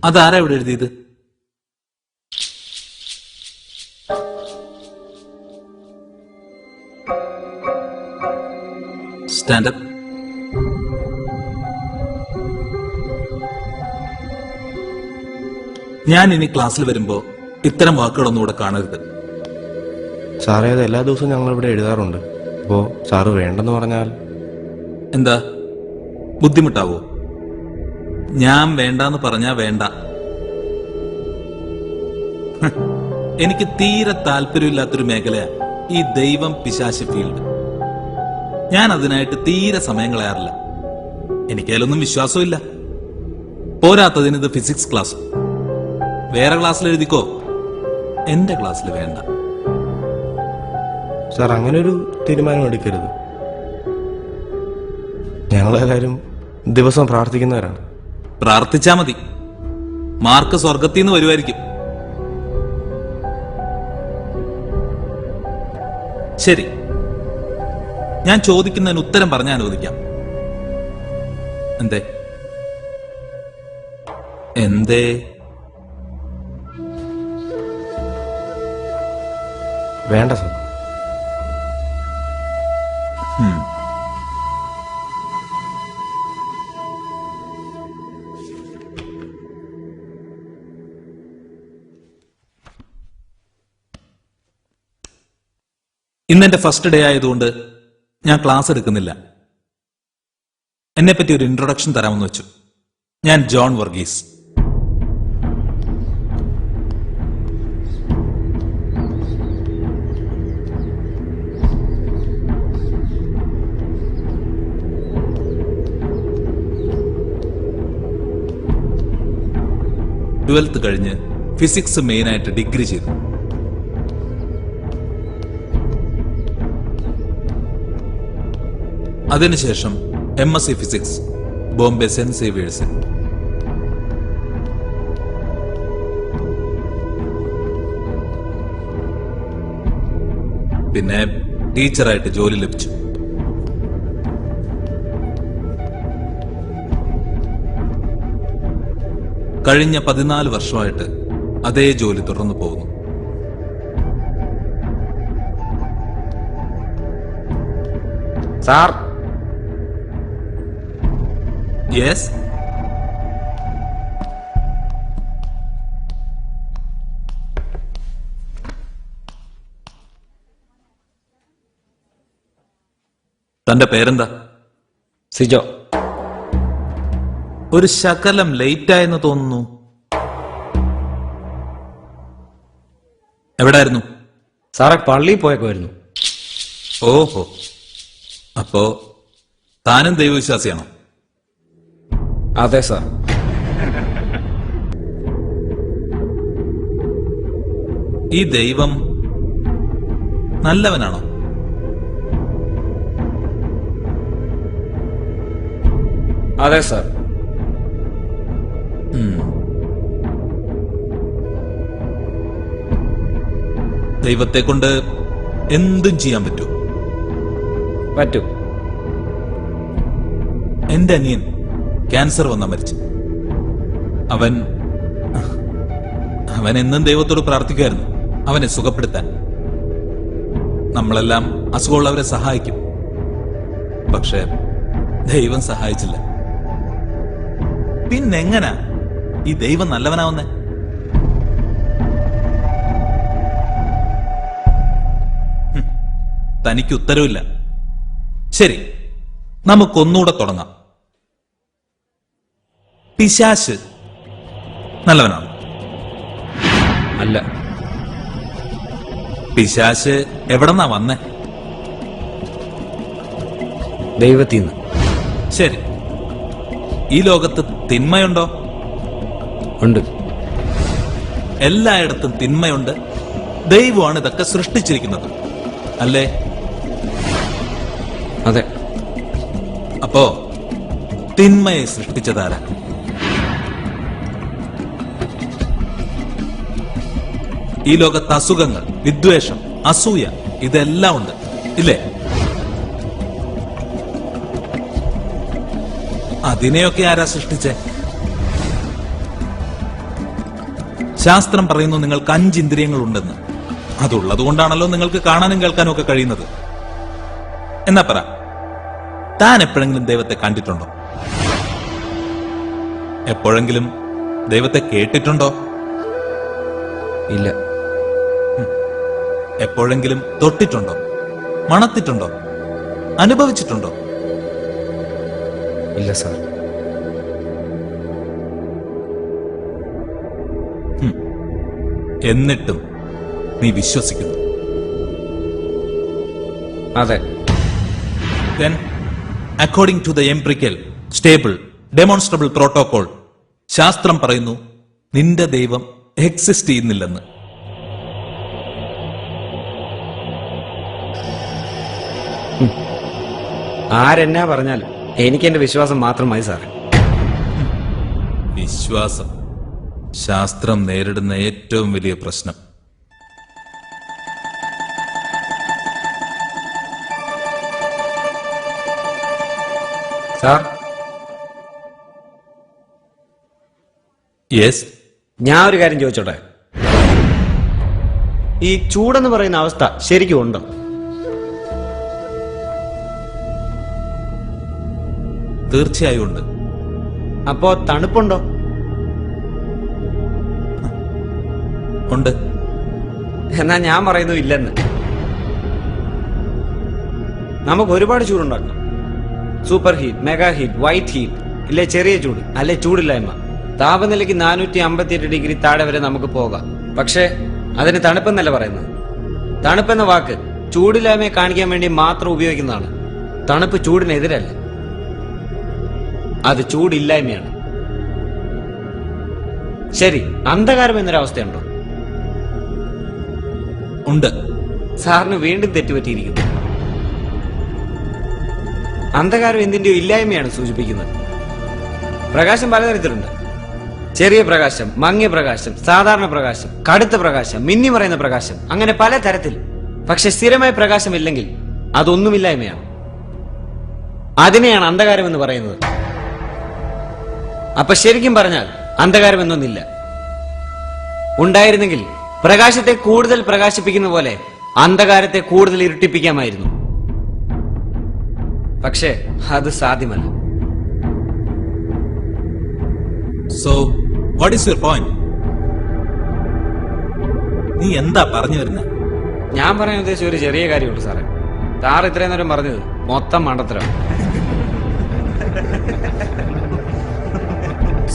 അതാരാ ഇവിടെ എഴുതിയത്? സ്റ്റാൻഡപ്പ്. ഞാൻ ഇനി ക്ലാസ്സിൽ വരുമ്പോ ഇത്തരം വാക്കുകളൊന്നും ഇവിടെ കാണരുത്. സാറേ, അത് എല്ലാ ദിവസവും ഞങ്ങൾ ഇവിടെ എഴുതാറുണ്ട്. അപ്പോ സാറ് വേണ്ടെന്ന് പറഞ്ഞാൽ എന്താ ബുദ്ധിമുട്ടാവോ? ഞാൻ വേണ്ടാന്ന് പറഞ്ഞാ വേണ്ട. എനിക്ക് തീരെ താല്പര്യമില്ലാത്തൊരു മേഖലയാ ഈ ദൈവം പിശാച് ഫീൽഡ്. ഞാൻ അതിനായിട്ട് തീരെ സമയം കളയാറില്ല. എനിക്കതിലൊന്നും വിശ്വാസമില്ല. പോരാത്തതിന് ഇത് ഫിസിക്സ് ക്ലാസ്. വേറെ ക്ലാസ്സിൽ എഴുതിക്കോ, എന്റെ ക്ലാസ്സിൽ വേണ്ട. സാർ, അങ്ങനെ ഒരു തീരുമാനം എടുക്കരുത്. ഞങ്ങളെല്ലാവരും ദിവസം പ്രാർത്ഥിക്കുന്നവരാണ്. പ്രാർത്ഥിച്ചാ മതി, മാർക്ക് സ്വർഗത്തിൽ നിന്ന് വരുമായിരിക്കും. ശരി, ഞാൻ ചോദിക്കുന്നതിന് ഉത്തരം പറഞ്ഞാൽ അനുവദിക്കാം. എന്തേ എന്തേ? വേണ്ട സാർ. ഇന്നെന്റെ ഫസ്റ്റ് ഡേ ആയതുകൊണ്ട് ഞാൻ ക്ലാസ് എടുക്കുന്നില്ല. എന്നെപ്പറ്റി ഒരു ഇൻട്രൊഡക്ഷൻ തരാമെന്ന് വെച്ചു. ഞാൻ ജോൺ വർഗീസ്. ട്വൽത്ത് കഴിഞ്ഞ് ഫിസിക്സ് മെയിനായിട്ട് ഡിഗ്രി ചെയ്തു. അതിനുശേഷം MSc ഫിസിക്സ് ബോംബെ സെന്റ് സേവിയേഴ്സിൽ. പിന്നെ ടീച്ചറായിട്ട് ജോലി ലഭിച്ചു. കഴിഞ്ഞ 14 വർഷമായിട്ട് അതേ ജോലി തുടർന്നു പോകുന്നു. സാർ. യെസ്. തന്റെ പേരെന്താ? സിജോ. ഒരു ശകലം ലേറ്റായെന്ന് തോന്നുന്നു. എവിടായിരുന്നു? സാറെ, പള്ളിയിൽ പോയേക്കുമായിരുന്നു. ഓഹോ, അപ്പോ താനും ദൈവവിശ്വാസിയാണോ? അതെ സാർ. ഈ ദൈവം നല്ലവനാണോ? അതെ സാർ. ദൈവത്തെ കൊണ്ട് എന്തും ചെയ്യാൻ പറ്റും. പറ്റും. എന്റെ അനിയൻ ക്യാൻസർ വന്ന മരിച്ചു. അവൻ എന്നും ദൈവത്തോട് പ്രാർത്ഥിക്കുമായിരുന്നു അവനെ സുഖപ്പെടുത്താൻ. നമ്മളെല്ലാം അസുഖമുള്ളവരെ സഹായിക്കും, പക്ഷെ ദൈവം സഹായിച്ചില്ല. പിന്നെങ്ങനാ ഈ ദൈവം നല്ലവനാവുന്നേ? തനിക്ക് ഉത്തരവില്ല. ശരി, നമുക്കൊന്നുകൂടെ തുടങ്ങാം. പിശാച് നല്ലവനാണ്? അല്ല. പിശാച് എവിടെന്നാ വന്നേ? ദൈവത്തിന്ന്. ശരി, ഈ ലോകത്ത് തിന്മയുണ്ടോ? ഉണ്ട്. എല്ലായിടത്തും തിന്മയുണ്ട്. ദൈവമാണ് ഇതൊക്കെ സൃഷ്ടിച്ചിരിക്കുന്നത്, അല്ലേ? അതെ. അപ്പോ തിന്മയെ സൃഷ്ടിച്ചതാരാ? ഈ ലോകത്ത് അസുഖങ്ങൾ, വിദ്വേഷം, അസൂയ ഇതെല്ലാം ഉണ്ട്, ഇല്ലേ? അതിനെയൊക്കെ ആരാ സൃഷ്ടിച്ചേ? ശാസ്ത്രം പറയുന്നു നിങ്ങൾക്ക് 5 ഇന്ദ്രിയങ്ങൾ ഉണ്ടെന്ന്. അതുള്ളത് കൊണ്ടാണല്ലോ നിങ്ങൾക്ക് കാണാനും കേൾക്കാനും ഒക്കെ കഴിയുന്നത്. എന്നാ പറ, താൻ എപ്പോഴെങ്കിലും ദൈവത്തെ കണ്ടിട്ടുണ്ടോ? എപ്പോഴെങ്കിലും ദൈവത്തെ കേട്ടിട്ടുണ്ടോ? ഇല്ല. എപ്പോഴെങ്കിലും തൊട്ടിട്ടുണ്ടോ? മണത്തിട്ടുണ്ടോ? അനുഭവിച്ചിട്ടുണ്ടോ? ഇല്ല സാർ. എന്നിട്ടും നീ വിശ്വസിക്കുന്നു? അതെ. Then, according to the empirical, stable, demonstrable protocol, ശാസ്ത്രം പറയുന്നു നിന്റെ ദൈവം എക്സിസ്റ്റ് ചെയ്യുന്നില്ലെന്ന്. ആരെന്നാ പറഞ്ഞാലും എനിക്ക് എന്റെ വിശ്വാസം മാത്രം മതി സാറേ. വിശ്വാസം ശാസ്ത്രം നേരിടുന്ന ഏറ്റവും വലിയ പ്രശ്നം. സാർ, യെസ്, ഞാൻ ഒരു കാര്യം ചോദിച്ചോട്ടെ. ഈ ചൂടെന്ന് പറയുന്ന അവസ്ഥ ശരിക്കും ഉണ്ടോ? തീർച്ചയായും ഉണ്ട്. അപ്പോ തണുപ്പുണ്ടോ? ഉണ്ട്. എന്നാ ഞാൻ പറയുന്നു ഇല്ലെന്ന്. നമുക്ക് ഒരുപാട് ചൂടുണ്ടാക്കണം. Super heat, mega heat, white heat, ഇല്ലേ ചെറിയ ചൂട്, അല്ലെ ചൂടില്ലായ്മ. താപനിലയ്ക്ക് 458 ഡിഗ്രി താഴെ വരെ നമുക്ക് പോകാം. പക്ഷേ അതിന് തണുപ്പെന്നല്ല പറയുന്നത്. തണുപ്പെന്ന വാക്ക് ചൂടില്ലായ്മയെ കാണിക്കാൻ വേണ്ടി മാത്രം ഉപയോഗിക്കുന്നതാണ്. തണുപ്പ് ചൂടിനെതിരല്ല, അത് ചൂടില്ലായ്മയാണ്. ശരി, അന്ധകാരം എന്നൊരവസ്ഥയുണ്ടോ? ഉണ്ട്. സാറിന് വീണ്ടും തെറ്റുപറ്റിയിരിക്കുന്നു. അന്ധകാരം എന്തിന്റെയോ ഇല്ലായ്മയാണ് സൂചിപ്പിക്കുന്നത്. പ്രകാശം പലതരത്തിലുണ്ട്. ചെറിയ പ്രകാശം, മങ്ങിയ പ്രകാശം, സാധാരണ പ്രകാശം, കടുത്ത പ്രകാശം, മിന്നി മറയുന്ന പ്രകാശം, അങ്ങനെ പല തരത്തിൽ. പക്ഷെ സ്ഥിരമായ പ്രകാശമില്ലെങ്കിൽ അതൊന്നുമില്ലായ്മയാണ്. അതിനെയാണ് അന്ധകാരം എന്ന് പറയുന്നത്. അപ്പൊ ശരിക്കും പറഞ്ഞാൽ അന്ധകാരം എന്നൊന്നില്ല. ഉണ്ടായിരുന്നെങ്കിൽ പ്രകാശത്തെ കൂടുതൽ പ്രകാശിപ്പിക്കുന്ന പോലെ അന്ധകാരത്തെ കൂടുതൽ ഇരുട്ടിപ്പിക്കാമായിരുന്നു. പക്ഷേ അത് സാധ്യമല്ല. So what is your point? നീ എന്താ പറഞ്ഞു വരുന്നത്? ഞാൻ പറയാൻ ഉദ്ദേശിച്ച ഒരു ചെറിയ കാര്യമുള്ളൂ സാറേ. സാർ ഇത്രയും നേരം പറഞ്ഞത് മൊത്തം മണ്ടത്തരം.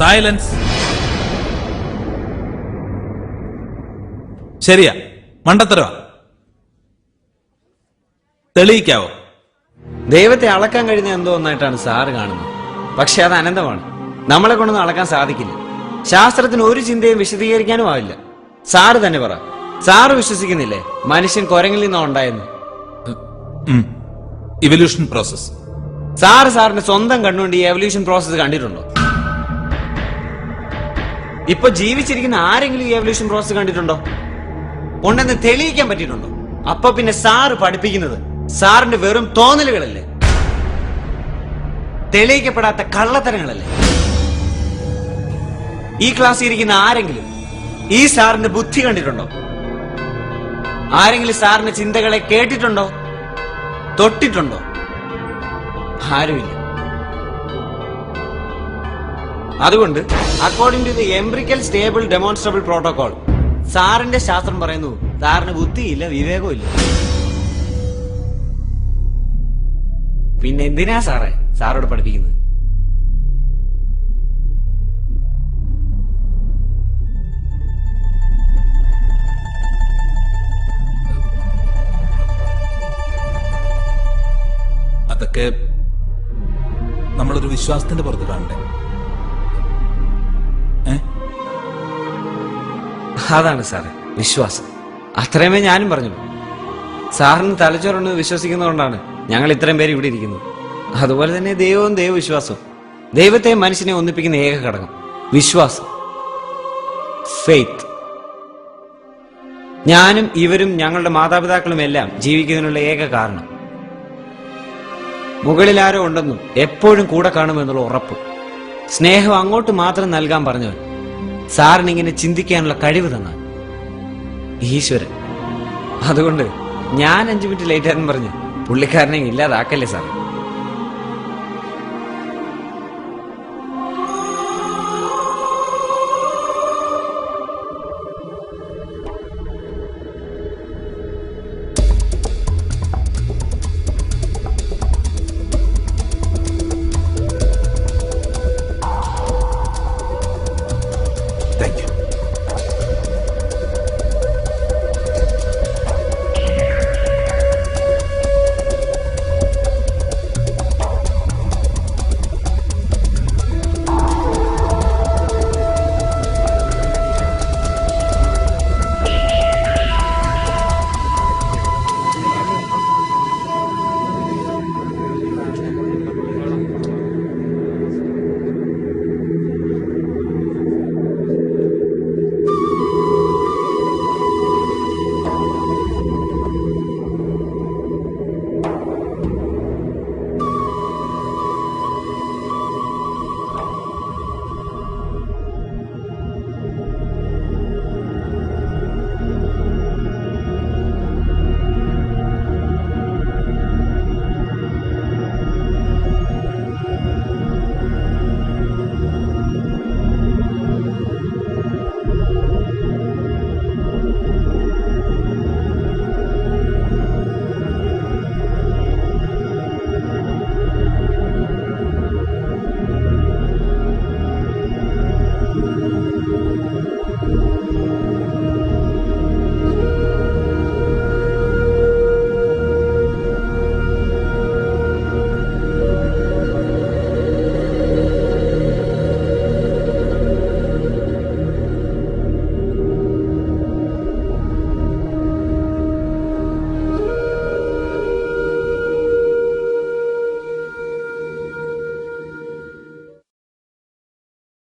സൈലൻസ്. ശരിയാ, മണ്ടത്തരവാ. തെളിയിക്കാവോ? ദൈവത്തെ അളക്കാൻ കഴിയുന്ന എന്തോ ഒന്നായിട്ടാണ് സാറ് കാണുന്നത്. പക്ഷെ അത് അനന്തമാണ്. നമ്മളെ കൊണ്ടൊന്നും അളക്കാൻ സാധിക്കില്ല. ശാസ്ത്രത്തിന് ഒരു ചിന്തയും വിശദീകരിക്കാനും ആവില്ല. സാറ് തന്നെ പറ, സാറ് വിശ്വസിക്കുന്നില്ലേ മനുഷ്യൻ കുരങ്ങിൽ നിന്നോ ഉണ്ടായെന്ന്? Evolution process. സാറിന്റെ സ്വന്തം കണ്ണുകൊണ്ട് ഈ എവല്യൂഷൻ പ്രോസസ് കണ്ടിട്ടുണ്ടോ? ഇപ്പൊ ജീവിച്ചിരിക്കുന്ന ആരെങ്കിലും ഈ എവല്യൂഷൻ പ്രോസസ് കണ്ടിട്ടുണ്ടോ? ഉണ്ടെന്ന് തെളിയിക്കാൻ പറ്റിയിട്ടുണ്ടോ? അപ്പൊ പിന്നെ സാറ് പഠിപ്പിക്കുന്നത് സാറിന്റെ വെറും തോന്നലുകളല്ലേ, തെളിയിക്കപ്പെടാത്ത കള്ളത്തരങ്ങളല്ലേ? ഈ ക്ലാസ്സിൽ ഇരിക്കുന്ന ആരെങ്കിലും ഈ സാറിന്റെ ബുദ്ധി കണ്ടിട്ടുണ്ടോ? ആരെങ്കിലും സാറിന്റെ ചിന്തകളെ കേട്ടിട്ടുണ്ടോ? തൊട്ടിട്ടുണ്ടോ? ആരുമില്ല. അതുകൊണ്ട് according to the empirical stable demonstrable protocol, സാറിന്റെ ശാസ്ത്രം പറയുന്നു സാറിന് ബുദ്ധിയില്ല, വിവേകവും ഇല്ല. പിന്നെ എന്തിനാ സാറേ സാറോട് പഠിപ്പിക്കുന്നത്? അതൊക്കെ നമ്മളൊരു വിശ്വാസത്തിന്റെ പുറത്ത് കാണണ്ടേ? അതാണ് സാറേ വിശ്വാസം. അത്രയുമേ ഞാനും പറഞ്ഞു. സാറിന് തലച്ചോറുണ്ടെന്ന് വിശ്വസിക്കുന്നതുകൊണ്ടാണ് ഞങ്ങൾ ഇത്രയും പേര് ഇവിടെ ഇരിക്കുന്നത്. അതുപോലെ തന്നെ ദൈവവും ദൈവവിശ്വാസവും, ദൈവത്തെ മനുഷ്യനെ ഒന്നിപ്പിക്കുന്ന ഏക ഘടകം വിശ്വാസം, ഫെയ്ത്ത്. ഞാനും ഇവരും ഞങ്ങളുടെ മാതാപിതാക്കളും എല്ലാം ജീവിക്കുന്നതിനുള്ള ഏക കാരണം മുകളിൽ ആരോ ഉണ്ടെന്നും എപ്പോഴും കൂടെ കാണുമെന്നുള്ള ഉറപ്പ്, സ്നേഹം അങ്ങോട്ട് മാത്രം നൽകാൻ പറഞ്ഞവൻ, സാറിന് ഇങ്ങനെ ചിന്തിക്കാനുള്ള കഴിവ് തന്ന ഈശ്വരൻ. അതുകൊണ്ട് ഞാൻ 5 മിനിറ്റ് ലേറ്റ് ആണെന്ന് പറഞ്ഞ് പുള്ളിക്കാരനെ ഇല്ലാതാക്കല്ലേ സാർ.